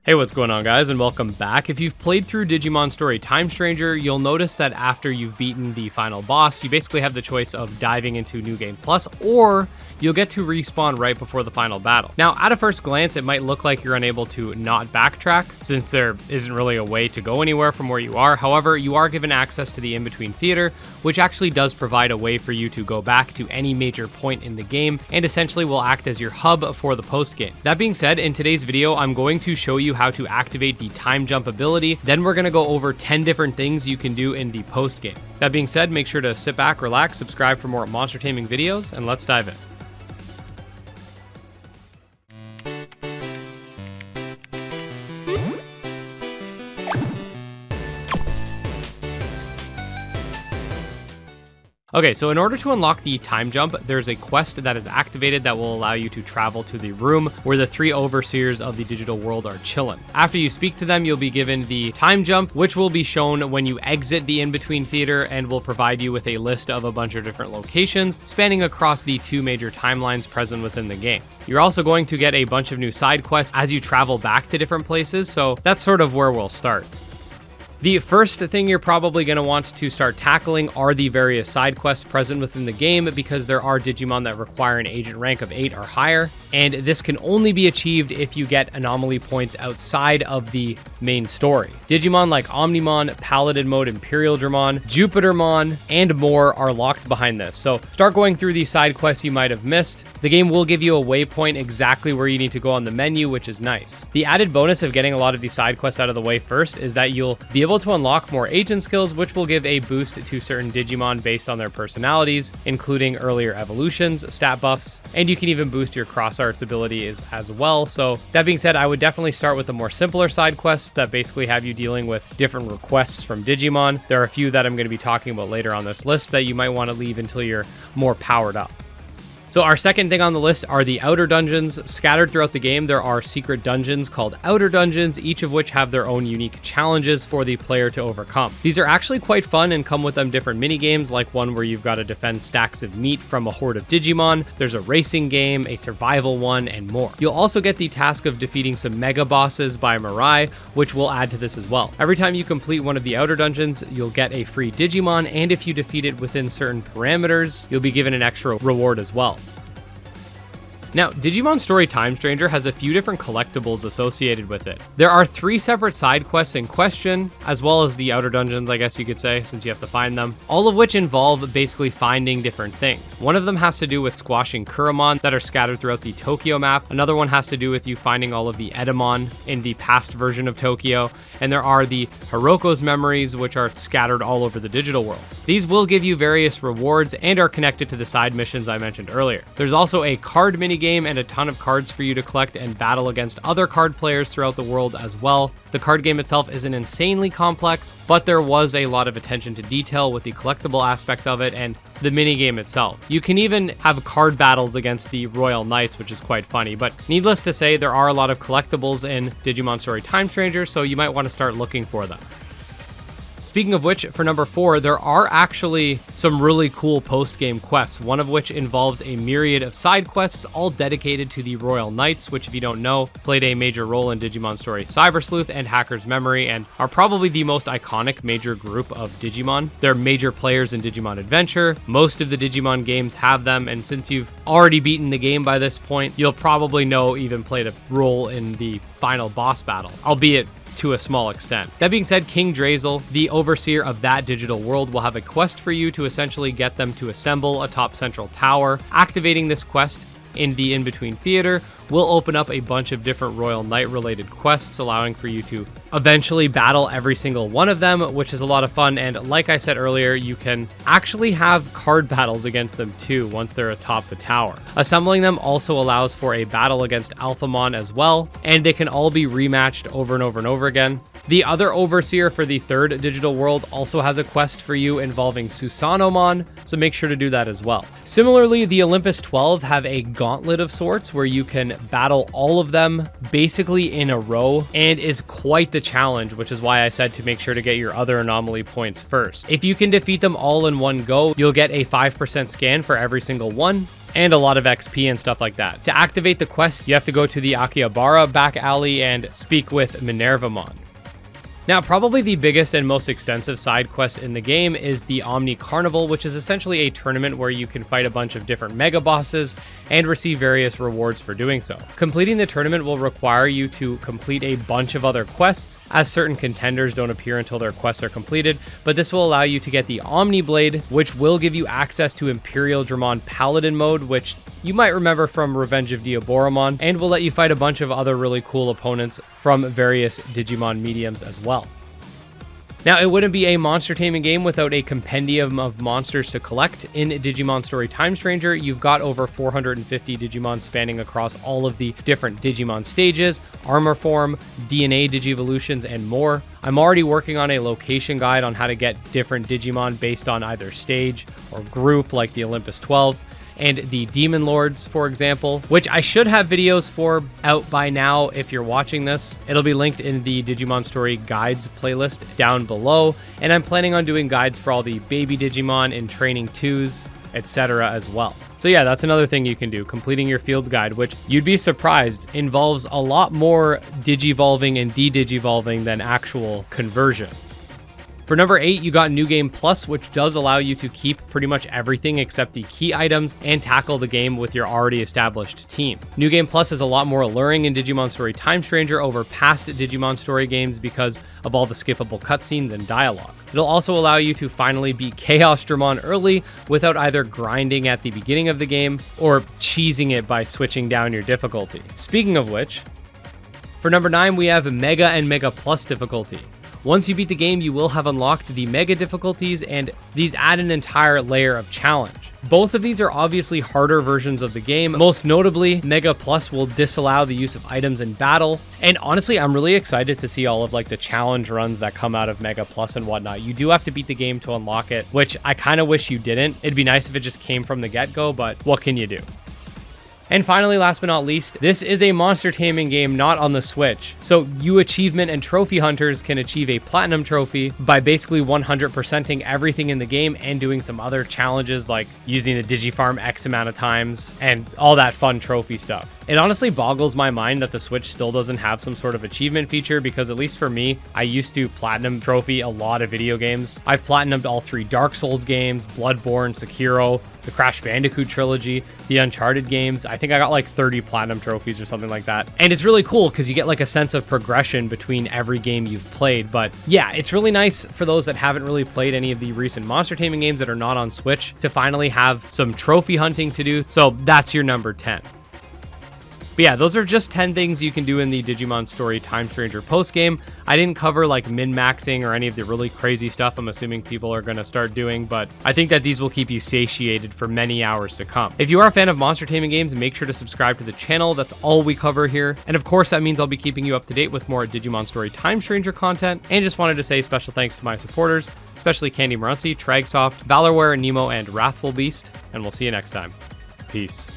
Hey, what's going on, guys, and welcome back. If you've played through Digimon Story Time Stranger, you'll notice that after you've beaten the final boss, you basically have the choice of diving into New Game Plus, or you'll get to respawn right before the final battle. Now, at a first glance, it might look like you're unable to not backtrack, since there isn't really a way to go anywhere from where you are. However, you are given access to the in-between theater, which actually does provide a way for you to go back to any major point in the game, and essentially will act as your hub for the post-game. That being said, in today's video, I'm going to show you how to activate the time jump ability. Then we're going to go over 10 different things you can do in the post game. That being said, make sure to sit back, relax, subscribe for more monster taming videos, and let's dive in. Okay, so in order to unlock the time jump, there's a quest that is activated that will allow you to travel to the room where the 3 overseers of the digital world are chilling. After you speak to them, you'll be given the time jump, which will be shown when you exit the in-between theater and will provide you with a list of a bunch of different locations spanning across the 2 major timelines present within the game. You're also going to get a bunch of new side quests as you travel back to different places, so that's sort of where we'll start. The first thing you're probably going to want to start tackling are the various side quests present within the game, because there are Digimon that require an agent rank of 8 or higher, and this can only be achieved if you get anomaly points outside of the main story. Digimon like Omnimon, Paladin Mode, Imperial Dramon, Jupitermon, and more are locked behind this. So start going through these side quests you might have missed. The game will give you a waypoint exactly where you need to go on the menu, which is nice. The added bonus of getting a lot of these side quests out of the way first is that you'll be able to unlock more agent skills, which will give a boost to certain Digimon based on their personalities, including earlier evolutions, stat buffs, and you can even boost your cross arts abilities as well. So that being said, I would definitely start with the more simpler side quests that basically have you dealing with different requests from Digimon. There are a few that I'm going to be talking about later on this list that you might want to leave until you're more powered up. So our second thing on the list are the outer dungeons. Scattered throughout the game, there are secret dungeons called outer dungeons, each of which have their own unique challenges for the player to overcome. These are actually quite fun and come with them different mini games, like one where you've got to defend stacks of meat from a horde of Digimon. There's a racing game, a survival one, and more. You'll also get the task of defeating some mega bosses by Mirai, which will add to this as well. Every time you complete one of the outer dungeons, you'll get a free Digimon, and if you defeat it within certain parameters, you'll be given an extra reward as well. Now, Digimon Story Time Stranger has a few different collectibles associated with it. There are 3 separate side quests in question, as well as the outer dungeons, I guess you could say, since you have to find them, all of which involve basically finding different things. One of them has to do with squashing Coromon that are scattered throughout the Tokyo map. Another one has to do with you finding all of the Edamon in the past version of Tokyo, and there are the Hiroko's memories, which are scattered all over the digital world. These will give you various rewards and are connected to the side missions I mentioned earlier. There's also a card minigame and a ton of cards for you to collect and battle against other card players throughout the world as well. The card game itself isn't insanely complex, but there was a lot of attention to detail with the collectible aspect of it and the minigame itself. You can even have card battles against the Royal Knights, which is quite funny, but needless to say, there are a lot of collectibles in Digimon Story Time Stranger, so you might want to start looking for them. Speaking of which, for number 4, there are actually some really cool post-game quests, one of which involves a myriad of side quests, all dedicated to the Royal Knights, which, if you don't know, played a major role in Digimon Story Cyber Sleuth and Hacker's Memory, and are probably the most iconic major group of Digimon. They're major players in Digimon Adventure. Most of the Digimon games have them, and since you've already beaten the game by this point, you'll probably know even played a role in the final boss battle, albeit to a small extent. That being said, King Drazel, the overseer of that digital world, will have a quest for you to essentially get them to assemble atop Central Tower. Activating this quest in the in-between theater will open up a bunch of different Royal Knight related quests, allowing for you to eventually battle every single one of them, which is a lot of fun. And like I said earlier, you can actually have card battles against them too once they're atop the tower. Assembling them also allows for a battle against Alphamon as well, and they can all be rematched over and over and over again. The other overseer for the 3rd digital world also has a quest for you involving Susanomon, so make sure to do that as well. Similarly, the Olympus 12 have a gauntlet of sorts where you can battle all of them basically in a row, and is quite the challenge, which is why I said to make sure to get your other anomaly points first. If you can defeat them all in one go, you'll get a 5% scan for every single one. and a lot of XP and stuff like that. To activate the quest, you have to go to the Akihabara back alley and speak with Minervamon. Now, probably the biggest and most extensive side quest in the game is the Omni Carnival, which is essentially a tournament where you can fight a bunch of different mega bosses and receive various rewards for doing so. Completing the tournament will require you to complete a bunch of other quests, as certain contenders don't appear until their quests are completed, but this will allow you to get the Omni Blade, which will give you access to Imperial Dramon Paladin mode, which you might remember from Revenge of Diaboromon, and will let you fight a bunch of other really cool opponents from various Digimon mediums as well. Now, it wouldn't be a monster taming game without a compendium of monsters to collect. In Digimon Story Time Stranger, you've got over 450 Digimon spanning across all of the different Digimon stages, armor form, DNA Digivolutions, and more. I'm already working on a location guide on how to get different Digimon based on either stage or group, like the Olympus 12. And the Demon Lords, for example, which I should have videos for out by now if you're watching this. It'll be linked in the Digimon Story Guides playlist down below, and I'm planning on doing guides for all the baby Digimon in Training 2s, etc. as well. So yeah, that's another thing you can do, completing your field guide, which you'd be surprised involves a lot more digivolving and de-digivolving than actual conversion. For number 8, you got New Game Plus, which does allow you to keep pretty much everything except the key items and tackle the game with your already established team. New Game Plus is a lot more alluring in Digimon Story Time Stranger over past Digimon Story games because of all the skippable cutscenes and dialogue. It'll also allow you to finally beat Chaos Dramon early without either grinding at the beginning of the game or cheesing it by switching down your difficulty. Speaking of which, for number 9, we have Mega and Mega Plus difficulty. Once you beat the game, you will have unlocked the Mega difficulties, and these add an entire layer of challenge. Both of these are obviously harder versions of the game. Most notably, Mega Plus will disallow the use of items in battle. And honestly, I'm really excited to see all of like the challenge runs that come out of Mega Plus and whatnot. You do have to beat the game to unlock it, which I kind of wish you didn't. It'd be nice if it just came from the get-go, but what can you do? And finally, last but not least, this is a monster taming game not on the Switch. So you achievement and trophy hunters can achieve a platinum trophy by basically 100%ing everything in the game and doing some other challenges like using the Digifarm X amount of times and all that fun trophy stuff. It honestly boggles my mind that the Switch still doesn't have some sort of achievement feature because, at least for me, I used to platinum trophy a lot of video games. I've platinumed all 3 Dark Souls games, Bloodborne, Sekiro, the Crash Bandicoot trilogy, the Uncharted games. I think I got like 30 platinum trophies or something like that. And it's really cool because you get like a sense of progression between every game you've played. But yeah, it's really nice for those that haven't really played any of the recent monster taming games that are not on Switch to finally have some trophy hunting to do. So that's your number 10. But yeah, those are just 10 things you can do in the Digimon Story Time Stranger post-game. I didn't cover like min-maxing or any of the really crazy stuff I'm assuming people are going to start doing, but I think that these will keep you satiated for many hours to come. If you are a fan of monster taming games, make sure to subscribe to the channel. That's all we cover here. And of course, that means I'll be keeping you up to date with more Digimon Story Time Stranger content. And just wanted to say special thanks to my supporters, especially Candy Marunzi, Tragsoft, Valorware, Nemo, and Wrathful Beast. And we'll see you next time. Peace.